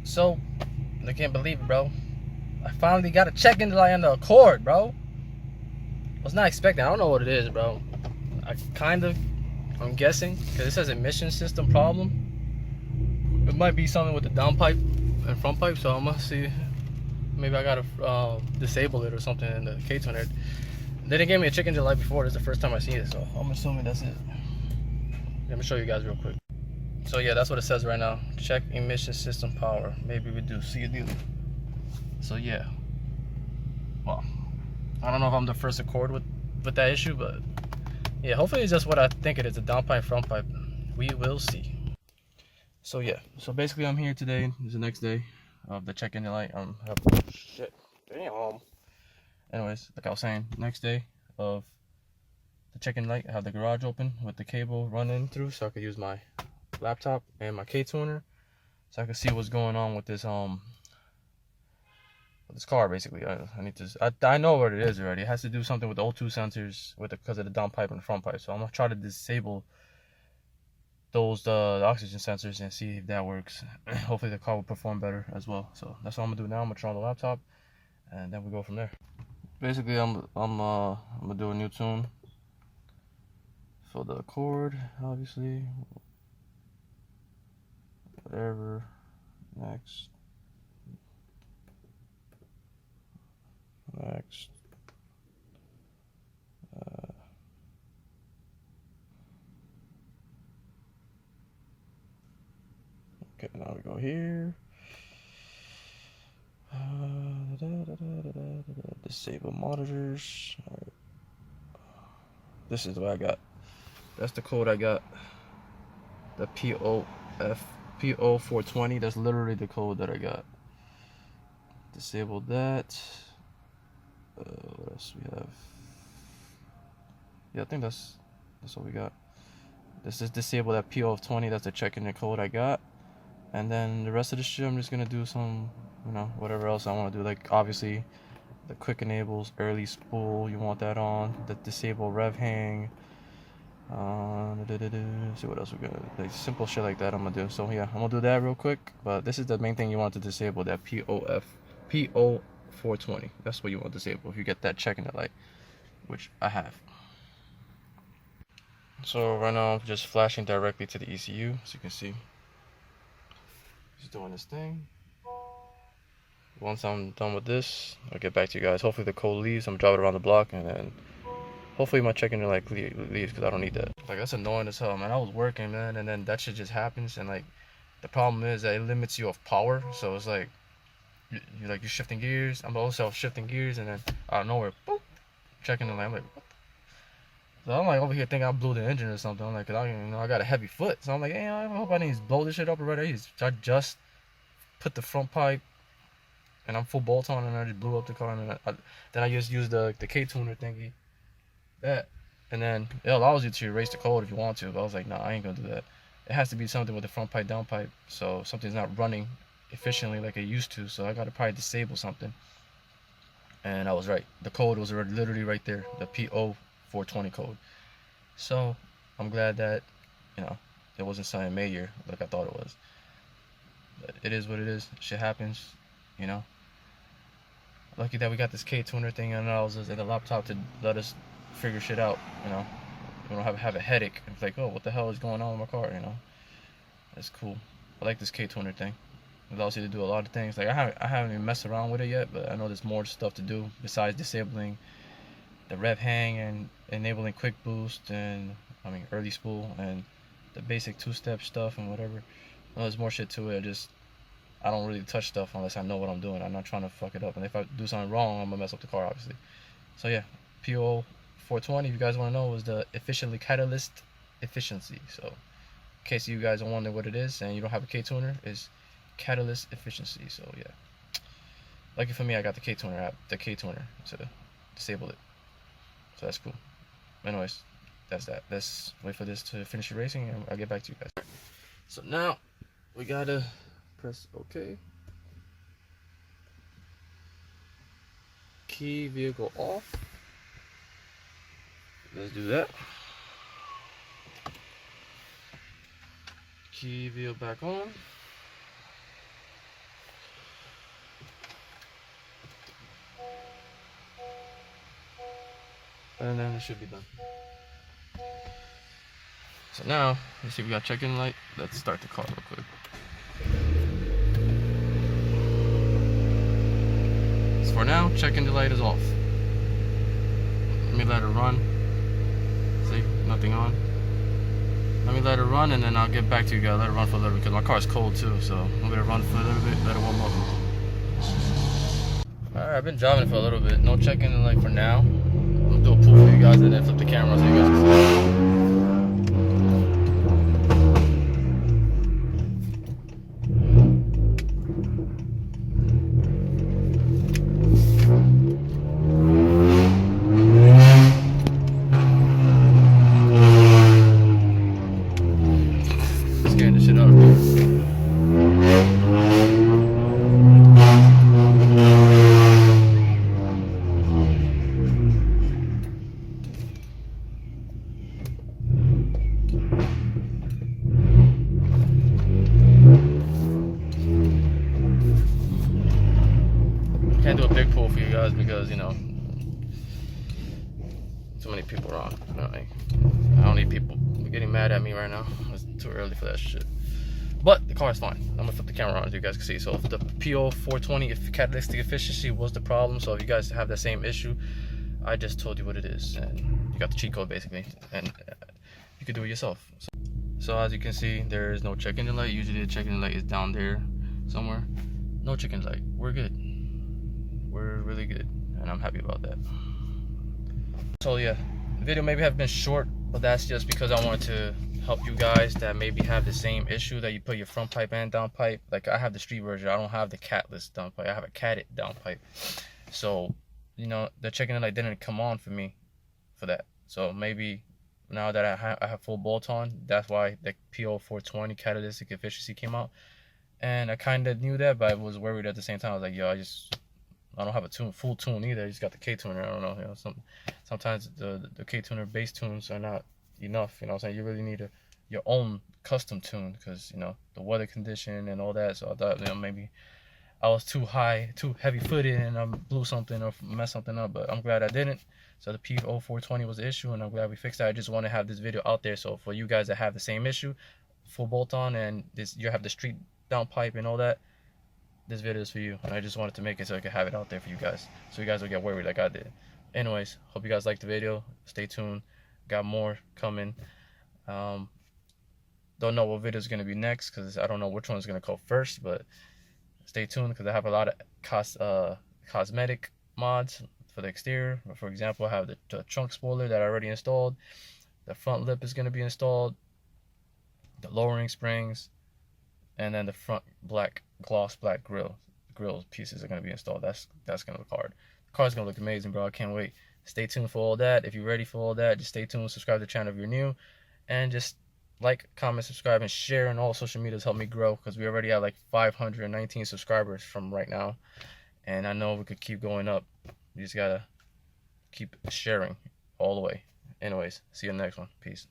So, I can't believe it, bro. I finally got a check engine light on the Accord, bro. I was not expecting. I don't know what it is, bro. I'm guessing, because it says emission system problem. It might be something with the downpipe and front pipe, so I'm gonna see. Maybe I gotta disable it or something in the K-tuner. They didn't give me a check engine light before. This is the first time I see it, so I'm assuming that's it. Let me show you guys real quick. So yeah, that's what it says right now. Check emission system power. Maybe we do. See you deal. So yeah. Well, I don't know if I'm the first Accord with that issue, but yeah, hopefully it's just what I think it is, a downpipe, front pipe. We will see. So yeah, so basically I'm here today. It's the next day of the check engine light. Shit, damn. Anyways, like I was saying, next day of the check engine light, I have the garage open with the cable running through, so I could use my laptop and my K-tuner, so I can see what's going on with this car. Basically, I know what it is already. It has to do something with the O2 sensors because of the downpipe and the front pipe. So I'm gonna try to disable those the oxygen sensors and see if that works. Hopefully the car will perform better as well. So that's what I'm gonna do now. I'm gonna turn on the laptop and then we go from there. Basically, I'm gonna do a new tune for the Accord, obviously. Whatever. Next. Okay, now we go here. Disable monitors. Right. This is what I got. That's the code I got. The PO420. That's literally the code that I got. Disable that. What else we have? Yeah, I think that's what we got. This is disable that PO20. That's the check engine code I got. And then the rest of the shit, I'm just gonna do some, whatever else I want to do. Like obviously, the quick enables, early spool. You want that on. The disable rev hang. See what else we got. Like simple shit like that I'm gonna do. So yeah, I'm gonna do that real quick. But this is the main thing you want to disable. That PO420. That's what you want to disable if you get that check in the light, which I have. So right now I'm just flashing directly to the ECU, so you can see. Just doing this thing. Once I'm done with this, I'll get back to you guys. Hopefully the code leaves. I'm driving around the block, and then hopefully my check engine light leaves, because I don't need that. Like, that's annoying as hell, man. I was working, man, and then that shit just happens, and like the problem is that it limits you of power. So it's like you're shifting gears. I'm also shifting gears, and then out of nowhere, boop, check engine light. I'm like, what? So I'm like over here thinking I blew the engine or something. I'm like, 'cause I got a heavy foot, so I'm like, hey, I hope I didn't blow this shit up already. I just put the front pipe, and I'm full bolt on, and I just blew up the car, and then I just used the K-tuner thingy, and then it allows you to erase the code if you want to, but I was like, nah, I ain't gonna do that. It has to be something with the front pipe, down pipe, so something's not running efficiently like it used to, so I gotta probably disable something. And I was right. The code was literally right there, the PO420 code. So I'm glad that it wasn't something major like I thought it was. But it is what it is. Shit happens, Lucky that we got this K-tuner thing and allows us in the laptop to let us figure shit out, We don't have a headache. It's like, oh, what the hell is going on with my car, That's cool. I like this K-tuner thing. It allows you to do a lot of things. Like I haven't even messed around with it yet, but I know there's more stuff to do besides disabling the rev hang and enabling quick boost and early spool and the basic two-step stuff and whatever. I know there's more shit to it. I don't really touch stuff unless I know what I'm doing. I'm not trying to fuck it up, and if I do something wrong, I'm gonna mess up the car, obviously. So yeah, PO420, if you guys want to know, is the efficiently catalyst efficiency. So in case you guys are wondering what it is and you don't have a K-tuner, is catalyst efficiency. So yeah, lucky for me, I got the K-tuner app, the K-tuner to disable it. So that's cool. Anyways, that's that. Let's wait for this to finish erasing, and I'll get back to you guys. So now we gotta press OK. Key vehicle off. Let's do that. Key vehicle back on. and then it should be done. So now, let's see if we got check-in light. Let's start the car real quick. So for now, check-in light is off. Let me let it run. See, nothing on. Let me let it run, and then I'll get back to you guys. Let it run for a little bit, because my car's cold too, so I'm gonna run for a little bit, let it warm up. Alright, I've been driving it for a little bit. No check-in light for now. I'm gonna do a pull for you guys and then flip the camera so you guys can see. Scaring the shit out of me. Can't do a big pull for you guys because, you know, too many people around. You know, like, I don't need people getting mad at me right now. It's too early for that shit. But the car is fine. I'm gonna flip the camera on so you guys can see. So the PO420 catalytic efficiency was the problem. So if you guys have the same issue, I just told you what it is, and you got the cheat code basically, and you can do it yourself. So as you can see, there is no check-in light. Usually the check-in light is down there somewhere. No check-in light. We're good. We're really good, and I'm happy about that. So yeah, the video maybe have been short, but that's just because I wanted to help you guys that maybe have the same issue, that you put your front pipe and down pipe. Like I have the street version, I don't have the catless down pipe. I have a catted down pipe. So, you know, the check-in light didn't come on for me for that. So maybe now that I have full bolt on, that's why the PO420 catalytic efficiency came out. And I kind of knew that, but I was worried at the same time. I was like, yo, I don't have a full tune either. I just got the K tuner. I don't know. You know, sometimes the K tuner base tunes are not enough. You know what I'm saying? You really need your own custom tune, because, you know, the weather condition and all that. So I thought, you know, maybe I was too heavy footed, and I blew something or messed something up. But I'm glad I didn't. So the PO420 was the issue, and I'm glad we fixed that. I just want to have this video out there, so for you guys that have the same issue, full bolt on, and you have the street down pipe and all that, this video is for you. And I just wanted to make it so I could have it out there for you guys, so you guys don't get worried like I did. Anyways, hope you guys liked the video. Stay tuned, got more coming. Don't know what video is going to be next, because I don't know which one's going to go first, but stay tuned, because I have a lot of cosmetic mods for the exterior. For example, I have the trunk spoiler that I already installed. The front lip is going to be installed, the lowering springs, and then the front gloss black grill pieces are going to be installed. That's going to look hard. The car's going to look amazing, bro. I can't wait. Stay tuned for all that. If you're ready for all that, just stay tuned. Subscribe to the channel if you're new, and just like, comment, subscribe, and share on all social medias. Help me grow, because we already have like 519 subscribers from right now, and I know we could keep going up. You just gotta keep sharing all the way. Anyways, see you in the next one. Peace.